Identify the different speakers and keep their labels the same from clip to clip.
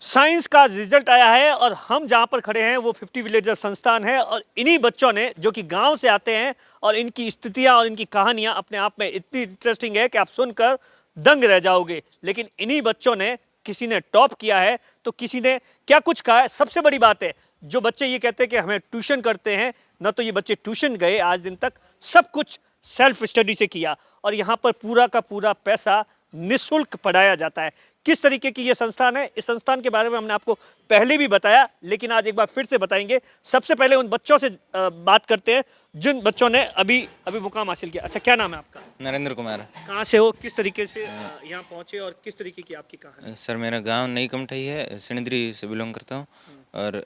Speaker 1: Science का result आया है और हम जहां पर खड़े हैं वो 50 विलेजर संस्थान है और इन्हीं बच्चों ने जो कि गांव से आते हैं और इनकी स्थितियां और इनकी कहानियां अपने आप में इतनी इंटरेस्टिंग है कि आप सुनकर दंग रह जाओगे। लेकिन इन्हीं बच्चों ने किसी ने टॉप किया है तो किसी ने क्या कुछ कहा है। सबसे बड़ी बात है जो बच्चे ये कहते हैं कि हमें ट्यूशन करते हैं, ना तो ये बच्चे ट्यूशन गए आज दिन तक, सब कुछ सेल्फ स्टडी से किया और यहाँ पर पूरा का पूरा पैसा निःशुल्क पढ़ाया जाता है। किस तरीके की ये संस्थान है, इस संस्थान के बारे में हमने आपको पहले भी बताया, लेकिन आज एक बार फिर से बताएंगे। सबसे पहले उन बच्चों से बात करते हैं जिन बच्चों ने अभी अभी मुकाम हासिल किया। अच्छा, क्या नाम है आपका?
Speaker 2: नरेंद्र कुमार।
Speaker 1: कहाँ से हो, किस तरीके से यहाँ पहुँचे और किस तरीके की आपकी कहानी?
Speaker 2: सर मेरा गांव नई कमठाई है, सिणिद्री से बिलोंग करता हूँ। और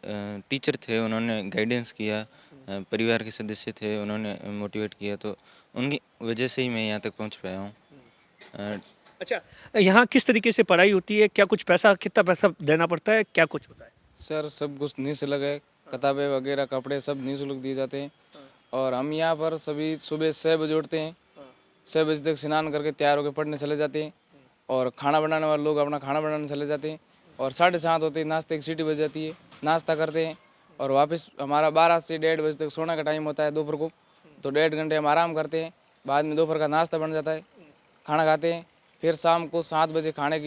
Speaker 2: टीचर थे, उन्होंने गाइडेंस किया, परिवार के सदस्य थे, उन्होंने मोटिवेट किया, तो उनकी वजह से ही मैं यहाँ तक पहुँच पाया हूँ।
Speaker 1: अच्छा, यहाँ किस तरीके से पढ़ाई होती है, क्या कुछ पैसा, कितना पैसा देना पड़ता है, क्या कुछ होता है?
Speaker 3: सर सब कुछ निःशुल्क है, किताबें वगैरह कपड़े सब निःशुल्क दिए जाते हैं। और हम यहाँ पर सभी सुबह 6 बजे उठते हैं, 6 बजे तक स्नान करके तैयार होकर पढ़ने चले जाते हैं। और खाना बनाने वाले लोग अपना खाना बनाने चले जाते हैं। और 7:30 होते हैं, नाश्ते की सीटी बज जाती है, नाश्ता करते हैं। और वापस हमारा 12 से 1:30 बजे तक सोने का टाइम होता है दोपहर को, तो 1.5 घंटे हम आराम करते हैं। बाद में दोपहर का नाश्ता बन जाता है, खाना खाते हैं। फिर शाम को 7 बजे खाना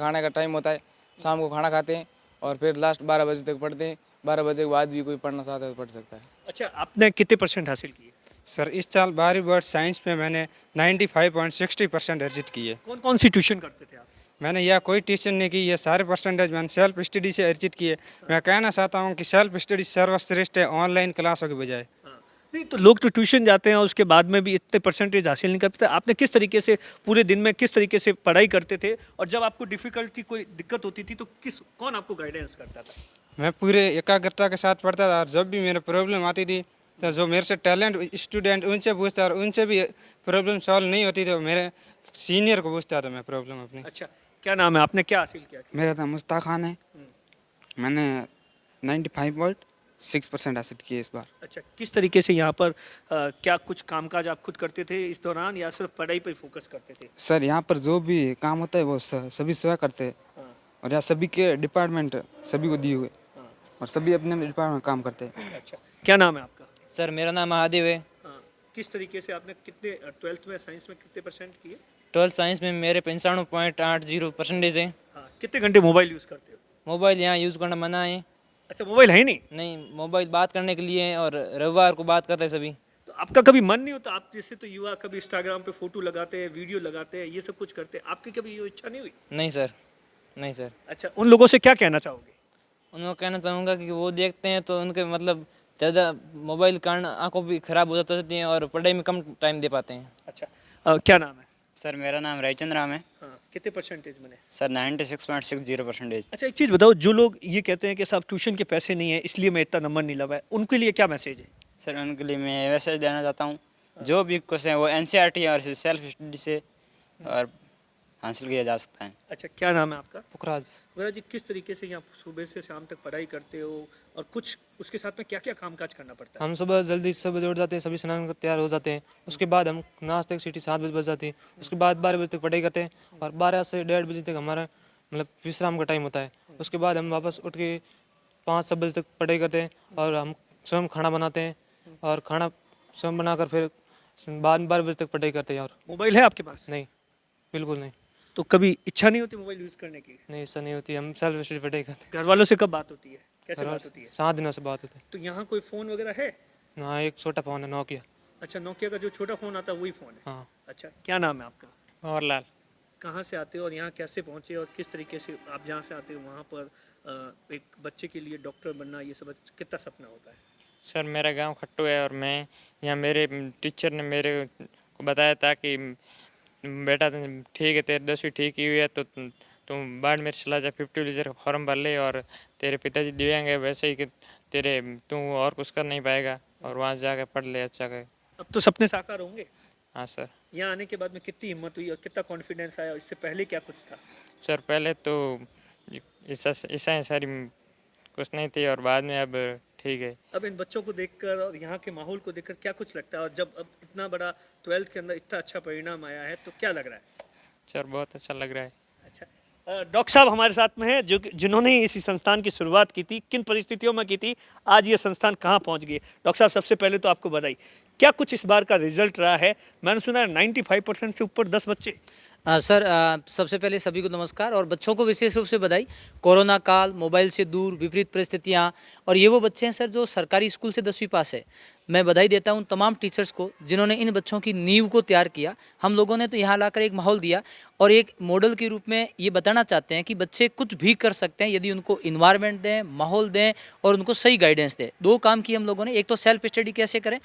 Speaker 3: खाने का टाइम होता है, शाम को खाना खाते हैं। और फिर लास्ट 12 बजे तक पढ़ते हैं। 12 बजे के बाद भी कोई पढ़ना चाहता है तो पढ़ सकता है।
Speaker 1: अच्छा, आपने कितने परसेंट हासिल किए?
Speaker 4: सर इस साल 12वीं बोर्ड साइंस में मैंने 95.60% अर्जित किए।
Speaker 1: कौन कौन सी ट्यूशन करते थे आप?
Speaker 4: मैंने यह कोई ट्यूशन नहीं की, ये सारे परसेंटेज मैंने सेल्फ स्टडी से अर्जित किए। मैं कहना चाहता हूँ कि सेल्फ स्टडी सर्वश्रेष्ठ है ऑनलाइन क्लासों के बजाय।
Speaker 1: नहीं तो लोग तो ट्यूशन जाते हैं और उसके बाद में भी इतने परसेंटेज हासिल नहीं कर पाते। आपने किस तरीके से पूरे दिन में किस तरीके से पढ़ाई करते थे और जब आपको डिफिकल्टी कोई दिक्कत होती थी तो कौन आपको गाइडेंस करता था?
Speaker 4: मैं पूरे एकाग्रता के साथ पढ़ता था और जब भी मेरे प्रॉब्लम आती थी तो जो मेरे से टैलेंट स्टूडेंट उनसे पूछता और उनसे भी प्रॉब्लम सॉल्व नहीं होती तो मेरे सीनियर को पूछता था मैं प्रॉब्लम अपनी।
Speaker 1: अच्छा, क्या नाम है, आपने क्या हासिल किया?
Speaker 5: मेरा नाम मुश्ताक खान है। मैंने 95.6% हासिल किए इस बार।
Speaker 1: अच्छा, किस तरीके से यहाँ पर क्या कुछ कामकाज आप खुद करते थे इस दौरान या सिर्फ पढ़ाई पर फोकस करते थे?
Speaker 5: सर यहाँ पर जो भी काम होता है वो सभी स्वयं करते हैं।
Speaker 1: हाँ,
Speaker 5: और यहाँ सभी के डिपार्टमेंट सभी को दिए हुए
Speaker 1: हाँ।
Speaker 5: और सभी अपने डिपार्टमेंट में काम करते हैं।
Speaker 1: अच्छा, क्या नाम है आपका?
Speaker 6: सर मेरा नाम महादेव है।
Speaker 1: हाँ, किस तरीके से आपने कितने 12th में साइंस में कितने परसेंट किए?
Speaker 6: 12th साइंस में मेरे 95.80% है।
Speaker 1: हाँ, कितने घंटे मोबाइल यूज़ करते हो?
Speaker 6: मोबाइल यहाँ यूज़ करना मना है।
Speaker 1: अच्छा, मोबाइल है ही नहीं?
Speaker 6: नहीं, मोबाइल बात करने के लिए है और रविवार को बात करते हैं सभी।
Speaker 1: तो आपका कभी मन नहीं होता, आप जैसे तो युवा कभी इंस्टाग्राम पे फोटो लगाते हैं, वीडियो लगाते हैं, ये सब कुछ करते हैं, आपकी कभी ये इच्छा नहीं हुई?
Speaker 6: नहीं सर, नहीं सर।
Speaker 1: अच्छा, उन लोगों से क्या कहना चाहोगे?
Speaker 6: उनको कहना चाहूँगा कि वो देखते हैं तो उनके मतलब ज़्यादा मोबाइल के कारण आँखों भी खराब हो जाती हैं और पढ़ाई में कम टाइम दे पाते हैं।
Speaker 1: अच्छा, क्या नाम है?
Speaker 7: सर मेरा नाम रविचंद राम है।
Speaker 1: हाँ, कितने परसेंटेज बने?
Speaker 7: सर 96.60%।
Speaker 1: अच्छा, एक चीज़ बताओ, जो लोग ये कहते हैं कि साहब ट्यूशन के पैसे नहीं है इसलिए मैं इतना नंबर नहीं लगा है, उनके लिए क्या मैसेज है?
Speaker 7: सर उनके लिए मैं मैसेज देना चाहता हूँ, जो भी क्वेश्चन है वो एनसीईआरटी और सेल्फ स्टडी से और हासिल किया जा सकता है।
Speaker 1: अच्छा, क्या नाम है आपका?
Speaker 8: पुखराज।
Speaker 1: वगैरह जी, किस तरीके से यहाँ सुबह से शाम तक पढ़ाई करते हो और कुछ उसके साथ में क्या क्या कामकाज करना पड़ता है?
Speaker 8: हम सुबह जल्दी 6 बजे उठ जाते हैं, सभी स्नान कर तैयार हो जाते हैं। उसके बाद हम नाश्ते की सीटी 7 बजे बज जाती है। उसके बाद 12 बजे तक पढ़ाई करते हैं और 12 से 1:30 बजे तक हमारा मतलब विश्राम का टाइम होता है। उसके बाद हम वापस उठ के 5-7 बजे तक पढ़ाई करते हैं और हम स्वयं खाना बनाते हैं और खाना स्वयं बनाकर फिर बाद में 12 बजे तक पढ़ाई करते हैं। और
Speaker 1: मोबाइल है आपके पास?
Speaker 8: नहीं, बिल्कुल नहीं।
Speaker 1: तो कभी इच्छा नहीं होती मोबाइल यूज़ करने की?
Speaker 8: नहीं, ऐसा नहीं होती। हम सेल्फ स्टडी पढ़ाई करते हैं।
Speaker 1: घर वालों से कब बात होती है, कैसे बात होती है?
Speaker 8: 7 दिनों से बात होती है।
Speaker 1: तो यहाँ कोई फ़ोन वगैरह है?
Speaker 8: हाँ, एक छोटा फ़ोन है नोकिया।
Speaker 1: अच्छा, नोकिया का जो छोटा फ़ोन आता है वही फ़ोन है?
Speaker 8: हाँ।
Speaker 1: अच्छा, क्या नाम है आपका?
Speaker 4: और लाल।
Speaker 1: कहाँ से आते हो और यहाँ कैसे पहुँचे और किस तरीके से आप जहाँ से आते हो वहाँ पर एक बच्चे के लिए डॉक्टर बनना, ये सब कितना सपना होता है?
Speaker 9: सर मेरा गांव खट्टू है और मैं यहाँ मेरे टीचर ने मेरे को बताया था कि बेटा ठीक है, तेरी 10वीं ठीक ही हुई है तो तुम बाड़मेर चला जा, 50 विलेजर का फॉर्म भर ले और तेरे पिताजी दिव्यांग है वैसे ही कि तेरे तू और कुछ कर नहीं पाएगा और वहाँ जाकर पढ़ ले अच्छा कर।
Speaker 1: अब तो सपने साकार होंगे।
Speaker 9: हाँ सर।
Speaker 1: यहाँ आने के बाद में कितनी हिम्मत हुई और कितना कॉन्फिडेंस आया, इससे पहले क्या कुछ था?
Speaker 9: सर पहले तो ईसाई सारी कुछ नहीं थी और बाद में अब ठीक है।
Speaker 1: अब इन बच्चों को देखकर और यहाँ के माहौल को देखकर क्या कुछ लगता है, और जब अब इतना बड़ा 12th के अंदर इतना अच्छा परिणाम आया है तो क्या लग रहा है?
Speaker 9: सर बहुत अच्छा लग रहा है।
Speaker 1: अच्छा, डॉक्टर साहब हमारे साथ में हैं जो जिन्होंने इसी संस्थान की शुरुआत की थी, किन परिस्थितियों में की थी, आज ये संस्थान कहाँ पहुँच गई। डॉक्टर साहब सबसे पहले तो आपको बधाई, क्या कुछ इस बार का रिजल्ट रहा है। मैंने सुना है 95% से ऊपर 10 बच्चे।
Speaker 10: सर सबसे पहले सभी को नमस्कार और बच्चों को विशेष रूप से बधाई। कोरोना काल, मोबाइल से दूर, विपरीत परिस्थितियाँ, और ये वो बच्चे हैं सर जो सरकारी स्कूल से 10वीं पास है। मैं बधाई देता हूँ तमाम टीचर्स को जिन्होंने इन बच्चों की नींव को तैयार किया। हम लोगों ने तो यहाँ लाकर एक माहौल दिया और एक मॉडल के रूप में ये बताना चाहते हैं कि बच्चे कुछ भी कर सकते हैं यदि उनको इन्वायरमेंट दें, माहौल दें और उनको सही गाइडेंस दें। दो काम किए हम लोगों ने, एक तो सेल्फ स्टडी कैसे करें,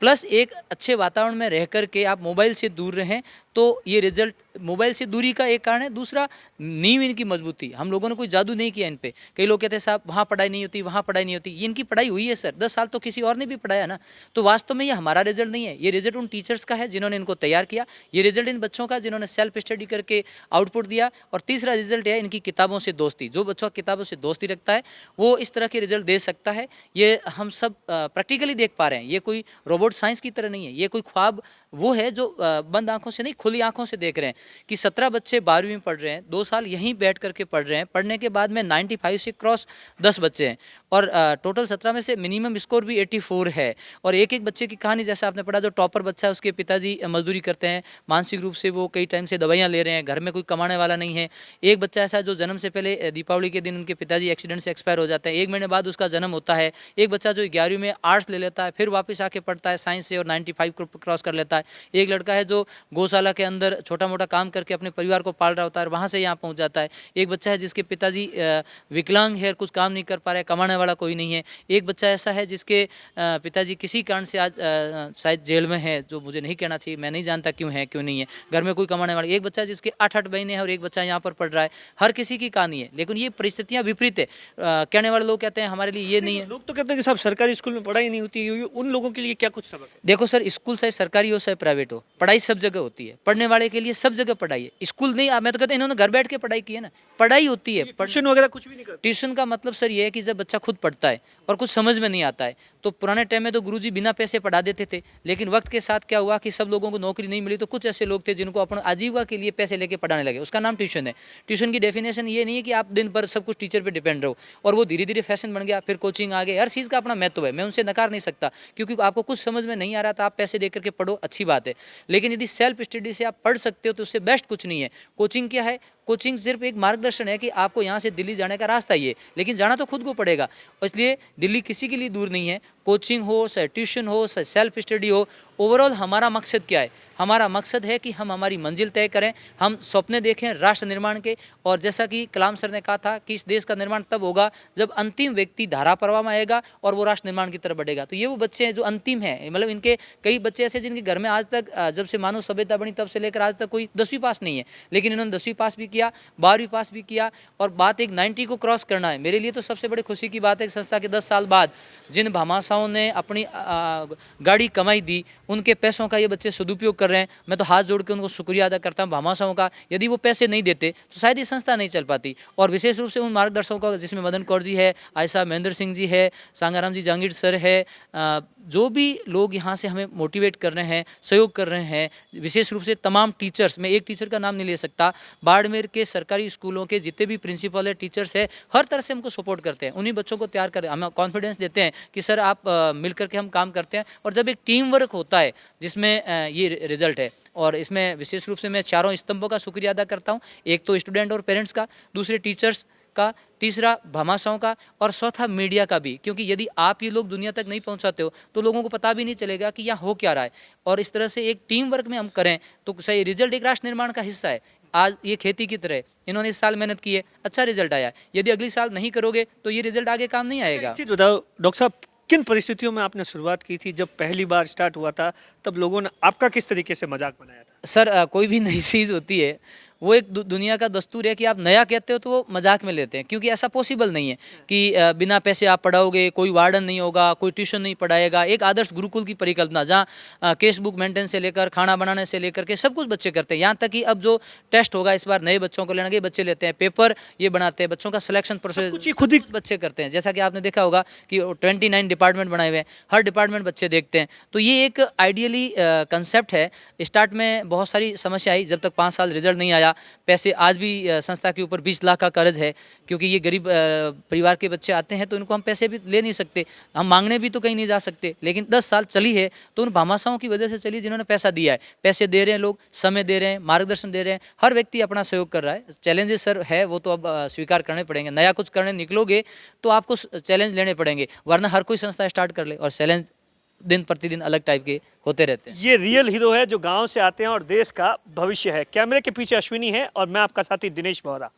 Speaker 10: प्लस एक अच्छे वातावरण में रह कर के आप मोबाइल से दूर रहें तो ये रिजल्ट मोबाइल से दूरी का एक कारण है। दूसरा, नींव इनकी मजबूती। हम लोगों ने कोई जादू नहीं किया इन पे। कई लोग कहते हैं साहब वहाँ पढ़ाई नहीं होती, वहाँ पढ़ाई नहीं होती। ये इनकी पढ़ाई हुई है सर, 10 साल तो किसी और ने भी पढ़ाया ना। तो वास्तव में ये हमारा रिजल्ट नहीं है, ये रिजल्ट उन टीचर्स का है जिन्होंने इनको तैयार किया। ये रिजल्ट इन बच्चों का जिन्होंने सेल्फ स्टडी करके आउटपुट दिया। और तीसरा रिजल्ट है इनकी किताबों से दोस्ती। जो बच्चा किताबों से दोस्ती रखता है वो इस तरह के रिजल्ट दे सकता है। ये हम सब प्रैक्टिकली देख पा रहे हैं। ये कोई रोबोट साइंस की तरह नहीं है, ये कोई ख्वाब वो है जो बंद आंखों से नहीं, खुली आंखों से देख रहे हैं कि 17 बच्चे 12वीं में पढ़ रहे हैं, 2 साल यहीं बैठ करके पढ़ रहे हैं। पढ़ने के बाद में 95 से क्रॉस 10 बच्चे हैं और टोटल 17 में से मिनिमम स्कोर भी 84 है। और एक एक बच्चे की कहानी जैसा आपने पढ़ा, जो टॉपर बच्चा है उसके पिताजी मजदूरी करते हैं, मानसिक रूप से वो कई टाइम से दवाइयाँ ले रहे हैं, घर में कोई कमाने वाला नहीं है। एक बच्चा ऐसा है जो जन्म से पहले दीपावली के दिन उनके पिताजी एक्सीडेंट से एक्सपायर हो जाते हैं, 1 महीने बाद उसका जन्म होता है। एक बच्चा जो 11वीं में आर्ट्स ले लेता है, फिर वापस आके पढ़ता है साइंस से और 95 क्रॉस कर लेता है। एक लड़का है जो गौशाला के अंदर छोटा मोटा काम करके अपने परिवार को पाल रहा होता है, वहाँ से यहाँ पहुँच जाता है। एक बच्चा है जिसके पिताजी विकलांग है, कुछ काम नहीं कर पा रहे, कमाने वाला कोई नहीं है। एक बच्चा ऐसा है जिसके पिताजी किसी कारण से आज शायद जेल में है, जो मुझे नहीं कहना चाहिए, मैं नहीं जानता क्यों है क्यों नहीं है, घर में कोई कमाने वाला। एक बच्चा जिसके 8-8 महीने हैं और एक बच्चा यहाँ पर पढ़ रहा है। हर किसी की कहानी है, लेकिन ये परिस्थितियाँ विपरीत है। कहने वाले लोग कहते हैं हमारे लिए ये नहीं है।
Speaker 1: लोग तो कहते हैं कि साहब सरकारी स्कूल में पढ़ाई नहीं होती, उन लोगों के लिए क्या कुछ सबक है।
Speaker 10: देखो सर, स्कूल चाहे सरकारी हो चाहे प्राइवेट हो, पढ़ाई सब जगह होती है। पढ़ने वाले के लिए सब जगह पढ़ाई है। स्कूल नहीं, मैं तो कहता हूं इन्होंने घर बैठ के पढ़ाई की है ना, पढ़ाई होती है।
Speaker 1: ट्यूशन वगैरह कुछ भी नहीं करते।
Speaker 10: ट्यूशन का मतलब सर ये है कि जब बच्चा खुद पढ़ता है और कुछ समझ में नहीं आता है, तो पुराने टाइम में तो गुरुजी बिना पैसे पढ़ा देते थे, लेकिन वक्त के साथ क्या हुआ कि सब लोगों को नौकरी नहीं मिली, तो कुछ ऐसे लोग थे जिनको अपने आजीविका के लिए पैसे लेके पढ़ाने लगे। उसका नाम ट्यूशन है। ट्यूशन की डेफिनेशन ये नहीं है कि आप दिन भर सब कुछ टीचर पे डिपेंड रहो, और वो धीरे धीरे फैशन बन गया, फिर कोचिंग आ गई। हर चीज़ का अपना महत्व है, मैं उनसे नकार नहीं सकता, क्योंकि आपको कुछ समझ में नहीं आ रहा तो आप पैसे दे करके पढ़ो, अच्छी बात है। लेकिन यदि सेल्फ स्टडी से आप पढ़ सकते हो तो उससे बेस्ट कुछ नहीं है। कोचिंग क्या है? कोचिंग सिर्फ एक मार्गदर्शन है कि आपको यहाँ से दिल्ली जाने का रास्ता ही है, लेकिन जाना तो खुद को पड़ेगा। इसलिए दिल्ली किसी के लिए दूर नहीं है। कोचिंग हो चाहे ट्यूशन हो चाहे सेल्फ स्टडी हो, ओवरऑल हमारा मकसद क्या है? हमारा मकसद है कि हम हमारी मंजिल तय करें, हम सपने देखें राष्ट्र निर्माण के। और जैसा कि कलाम सर ने कहा था कि इस देश का निर्माण तब होगा जब अंतिम व्यक्ति धारा प्रवाह में आएगा और वो राष्ट्र निर्माण की तरफ बढ़ेगा। तो ये वो बच्चे हैं जो अंतिम हैं, मतलब इनके कई बच्चे ऐसे जिनके घर में आज तक जब से मानव सभ्यता बनी तब से लेकर आज तक कोई 10वीं पास नहीं है, लेकिन इन्होंने 10वीं पास भी किया, 12वीं पास भी किया। और बात एक 90 को क्रॉस करना है, मेरे लिए तो सबसे बड़ी खुशी की बात है कि संस्था के 10 साल बाद जिन भामाशाहों ने अपनी गाड़ी कमाई दी, उनके पैसों का ये बच्चे सदुपयोग कर रहे हैं। मैं तो हाथ जोड़ के उनको शुक्रिया अदा करता हूँ भामाशाहों का। यदि वो पैसे नहीं देते तो शायद ये संस्था नहीं चल पाती। और विशेष रूप से उन मार्गदर्शकों का, जिसमें मदन कौर जी है, आयशा महेंद्र सिंह जी है, सांगाराम जी जहांगीर सर है, जो भी लोग यहाँ से हमें मोटिवेट कर रहे हैं, सहयोग कर रहे हैं, विशेष रूप से तमाम टीचर्स, मैं एक टीचर का नाम नहीं ले सकता, बाड़मेर के सरकारी स्कूलों के जितने भी प्रिंसिपल है, टीचर्स है, हर तरह से हमको सपोर्ट करते हैं। उन्हीं बच्चों को तैयार कर, हमें कॉन्फिडेंस देते हैं कि सर आप मिल करके हम काम करते हैं। और जब एक टीम वर्क होता है जिसमें ये रिजल्ट है, और इसमें विशेष रूप से मैं चारों स्तंभों का शुक्रिया अदा करता हूँ। एक तो स्टूडेंट और पेरेंट्स का, दूसरे टीचर्स का, तीसरा भामाशाहों का, और चौथा मीडिया का भी। क्योंकि यदि आप ये लोग दुनिया तक नहीं पहुंचाते हो तो लोगों को पता भी नहीं चलेगा कि यहाँ हो क्या रहा है। और इस तरह से एक टीम वर्क में हम करें तो सही रिजल्ट एक राष्ट्र निर्माण का हिस्सा है। आज ये खेती की तरह इन्होंने इस साल मेहनत की है, अच्छा रिजल्ट आया। यदि अगली साल नहीं करोगे तो ये रिजल्ट आगे काम नहीं आएगा।
Speaker 1: एक चीज़ बताओ डॉक्टर साहब, किन परिस्थितियों में आपने शुरुआत की थी? जब पहली बार स्टार्ट हुआ था तब लोगों ने आपका किस तरीके से मजाक बनाया था?
Speaker 10: सर कोई भी नई चीज़ होती है वो एक दुनिया का दस्तूर है कि आप नया कहते हो तो वो मजाक में लेते हैं, क्योंकि ऐसा पॉसिबल नहीं है कि बिना पैसे आप पढ़ाओगे, कोई वार्डन नहीं होगा, कोई ट्यूशन नहीं पढ़ाएगा। एक आदर्श गुरुकुल की परिकल्पना, जहाँ केस बुक मेंटेन से लेकर खाना बनाने से लेकर के सब कुछ बच्चे करते हैं। यहाँ तक कि अब जो टेस्ट होगा इस बार नए बच्चों को लेने के बच्चे लेते हैं, पेपर ये बनाते हैं, बच्चों का सिलेक्शन प्रोसेस
Speaker 1: खुद ही
Speaker 10: बच्चे करते हैं। जैसा कि आपने देखा होगा कि 29 डिपार्टमेंट बनाए हुए हैं, हर डिपार्टमेंट बच्चे देखते हैं। तो ये एक आइडियली कंसेप्ट है। स्टार्ट में बहुत सारी समस्या आई, जब तक 5 साल रिजल्ट नहीं आया पैसे आज भी संस्था के ऊपर 20 लाख का कर्ज है, क्योंकि ये गरीब परिवार के बच्चे आते हैं तो इनको हम पैसे भी ले नहीं सकते, हम मांगने भी तो कहीं नहीं जा सकते। लेकिन 10 साल चली है तो उन भामाशाहों की वजह से चली जिन्होंने पैसा दिया है, पैसे दे रहे हैं लोग, समय दे रहे हैं, मार्गदर्शन दे रहे हैं, हर व्यक्ति अपना सहयोग कर रहा है। चैलेंजेस सर है वो तो अब स्वीकार करने पड़ेंगे, नया कुछ करने निकलोगे तो आपको चैलेंज लेने पड़ेंगे, वरना हर कोई संस्था स्टार्ट कर ले और चैलेंज दिन प्रतिदिन अलग टाइप के होते रहते हैं।
Speaker 1: ये रियल हीरो है जो गांव से आते हैं और देश का भविष्य है। कैमरे के पीछे अश्विनी है और मैं आपका साथी दिनेश बोहरा।